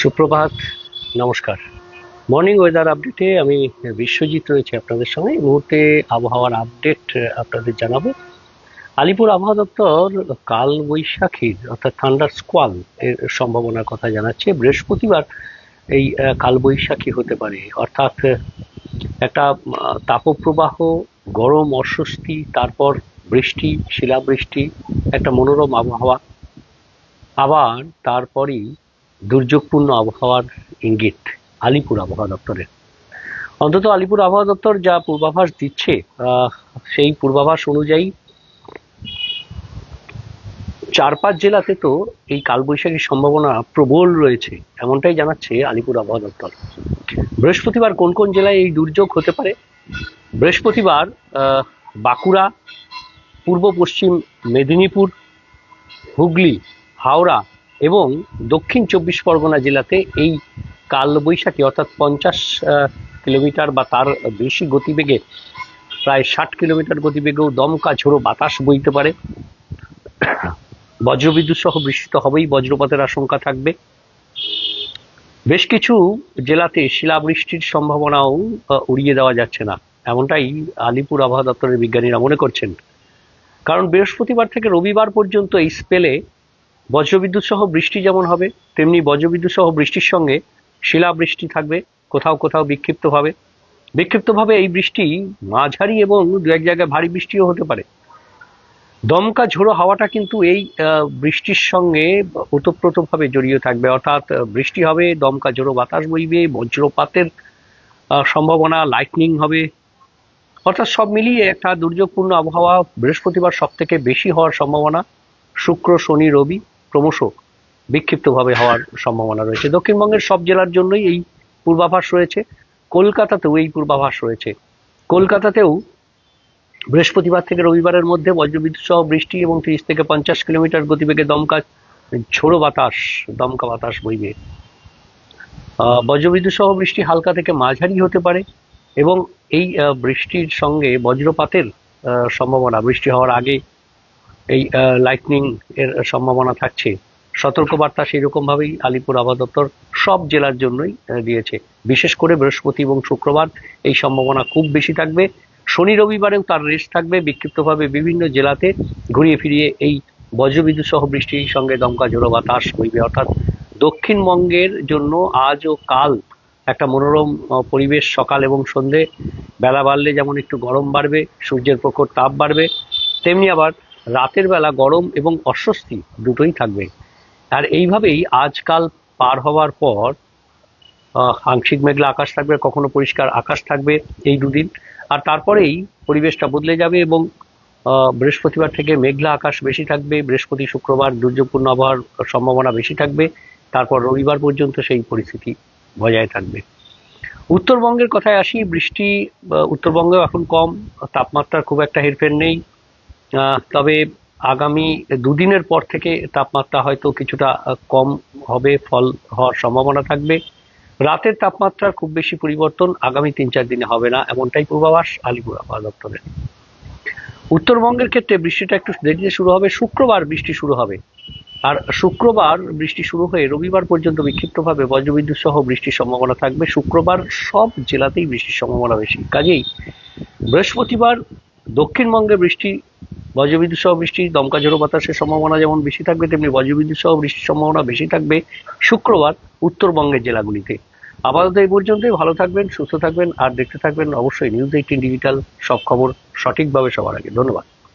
সুপ্রভাত, নমস্কার। Morning weather আপডেটে আমি বিশ্বজিৎ রয়েছে আপনাদের সঙ্গে। এই মুহূর্তে আবহাওয়ার আপডেট আপনাদের জানাবো। আলিপুর আবহাওয়া দপ্তর কাল বৈশাখীর অর্থাৎ থান্ডার স্কোয়াল এর সম্ভাবনার কথা জানাচ্ছে। বৃহস্পতিবার এই কাল বৈশাখী হতে পারে, অর্থাৎ একটা তাপপ্রবাহ, গরম, অস্বস্তি, তারপর বৃষ্টি, শিলাবৃষ্টি, একটা মনোরম আবহাওয়া, আবার তারপরই দুর্যোগপূর্ণ আবহাওয়ার ইঙ্গিত আলিপুর আবহাওয়া দপ্তরের। অন্তত আলিপুর আবহাওয়া দপ্তর যা পূর্বাভাস দিচ্ছে, সেই পূর্বাভাস অনুযায়ী 4-5 জেলাতে তো এই কালবৈশাখীর সম্ভাবনা প্রবল রয়েছে, এমনটাই জানাচ্ছে আলিপুর আবহাওয়া দপ্তর। বৃহস্পতিবার কোন কোন জেলায় এই দুর্যোগ হতে পারে? বৃহস্পতিবার বাঁকুড়া, পূর্ব পশ্চিম মেদিনীপুর, হুগলি, হাওড়া এবং দক্ষিণ 24 পরগনা জেলাতে এই কালবৈশাখী অর্থাৎ 50 কিলোমিটার বা তার বেশি গতিবেগে, প্রায় 60 কিলোমিটার গতিবেগেও দমকা ঝোড়ো বাতাস বইতে পারে। বজ্রবিদ্যুৎ সহ বৃষ্টি তো হবেই, বজ্রপাতের আশঙ্কা থাকবে। বেশ কিছু জেলাতে শিলাবৃষ্টির সম্ভাবনাও উড়িয়ে দেওয়া যাচ্ছে না, এমনটাই আলিপুর আবহাওয়া দপ্তরের বিজ্ঞানীরা মনে করছেন। কারণ বৃহস্পতিবার থেকে রবিবার পর্যন্ত এই স্পেলে বজ্রবিদ্যুৎ সহ বৃষ্টি যেমন হবে, তেমনি বজ্রবিদ্যুৎ সহ বৃষ্টির সঙ্গে শিলাবৃষ্টি থাকবে, কোথাও কোথাও বিক্ষিপ্তভাবে এই বৃষ্টি মাঝারি এবং দু এক জায়গায় ভারী বৃষ্টিও হতে পারে। দমকা ঝোড়ো হাওয়াটা কিন্তু এই বৃষ্টির সঙ্গে ওতপ্রোতভাবে জড়িয়ে থাকবে, অর্থাৎ বৃষ্টি হবে, দমকা ঝোড়ো বাতাস বইবে, বজ্রপাতের সম্ভাবনা, লাইটনিং হবে, অর্থাৎ সব মিলিয়ে একটা দুর্যোগপূর্ণ আবহাওয়া বৃহস্পতিবার সব থেকে বেশি হওয়ার সম্ভাবনা। শুক্র, শনি, রবি ক্রমশ বিক্ষিপ্তভাবে হওয়ার সম্ভাবনা রয়েছে। দক্ষিণবঙ্গের সব জেলার জন্যই এই পূর্বাভাস রয়েছে, কলকাতাতেও এই পূর্বাভাস রয়েছে। কলকাতাতেও বৃহস্পতিবার থেকে রবিবারের মধ্যে বজ্রবিদ্যুৎ সহ বৃষ্টি এবং 30 থেকে 50 কিলোমিটার গতিবেগে দমকা বাতাস বইবে। বজ্রবিদ্যুৎ সহ বৃষ্টি হালকা থেকে মাঝারি হতে পারে এবং এই বৃষ্টির সঙ্গে বজ্রপাতের সম্ভাবনা, বৃষ্টি হওয়ার আগে এই লাইটনিং এর সম্ভাবনা থাকছে। সতর্কবার্তা সেই রকম ভাবেই আলিপুর আবহাওয়া দপ্তর সব জেলার জন্যই দিয়েছে। বিশেষ করে বৃহস্পতি এবং শুক্রবার এই সম্ভাবনা খুব বেশি থাকবে। শনি রবিবারেও তার রেস্ট থাকবে। বিক্ষিপ্তভাবে বিভিন্ন জেলাতে ঘুরিয়ে ফিরিয়ে এই বজ্রবিদ্যুৎ সহ বৃষ্টির সঙ্গে দমকা ঝোড়ো বাতাস বইবে, অর্থাৎ দক্ষিণবঙ্গের জন্য আজ ও কাল একটা মনোরম পরিবেশ। সকাল এবং সন্ধে, বেলা বাড়লে যেমন একটু গরম বাড়বে, সূর্যের প্রখর তাপ বাড়বে, তেমনি আবার রাতের বেলা গরম এবং অস্বস্তি দুটোই থাকবে। আর এইভাবেই আজকাল পার হওয়ার পর আংশিক মেঘলা আকাশ থাকবে, কখনো পরিষ্কার আকাশ থাকবে এই দুদিন, আর তারপরেই পরিবেশটা বদলে যাবে এবং বৃহস্পতিবার থেকে মেঘলা আকাশ বেশি থাকবে। বৃহস্পতি শুক্রবার দুর্যোগপূর্ণ আবহাওয়ার সম্ভাবনা বেশি থাকবে, তারপর রবিবার পর্যন্ত সেই পরিস্থিতি বজায় থাকবে। উত্তরবঙ্গের কথায় আসি। বৃষ্টি উত্তরবঙ্গেও এখন কম, তাপমাত্রার খুব একটা হেরফের নেই, তবে আগামী দুদিনের পর থেকে তাপমাত্রা হয়তো কিছুটা কম হবে, ফল হওয়ার সম্ভাবনা থাকবে। রাতের তাপমাত্রার খুব বেশি পরিবর্তন আগামী 3-4 দিনে হবে না, এমনটাই পূর্বাভাস আলিপুর আবহাওয়া দপ্তরের। উত্তরবঙ্গের ক্ষেত্রে বৃষ্টিটা একটু দেরিতে শুরু হবে। শুক্রবার বৃষ্টি শুরু হবে, আর শুক্রবার বৃষ্টি শুরু হয়ে রবিবার পর্যন্ত বিক্ষিপ্তভাবে বজ্রবিদ্যুৎ সহ বৃষ্টির সম্ভাবনা থাকবে। শুক্রবার সব জেলাতেই বৃষ্টির সম্ভাবনা বেশি, কাজেই বৃহস্পতিবার দক্ষিণবঙ্গে বৃষ্টি, বজ্রবিদ্যুৎ সহ বৃষ্টি, দমকা ঝোড়ো বাতাসের সম্ভাবনা যেমন বেশি থাকবে, তেমনি বজ্রবিদ্যুৎ সহ বৃষ্টির সম্ভাবনা বেশি থাকবে শুক্রবার উত্তরবঙ্গের জেলাগুলিতে। আপাতত এই পর্যন্তই। ভালো থাকবেন, সুস্থ থাকবেন, আর দেখতে থাকবেন অবশ্যই নিউজ 18 ডিজিটাল। সব খবর সঠিকভাবে সবার আগে। ধন্যবাদ।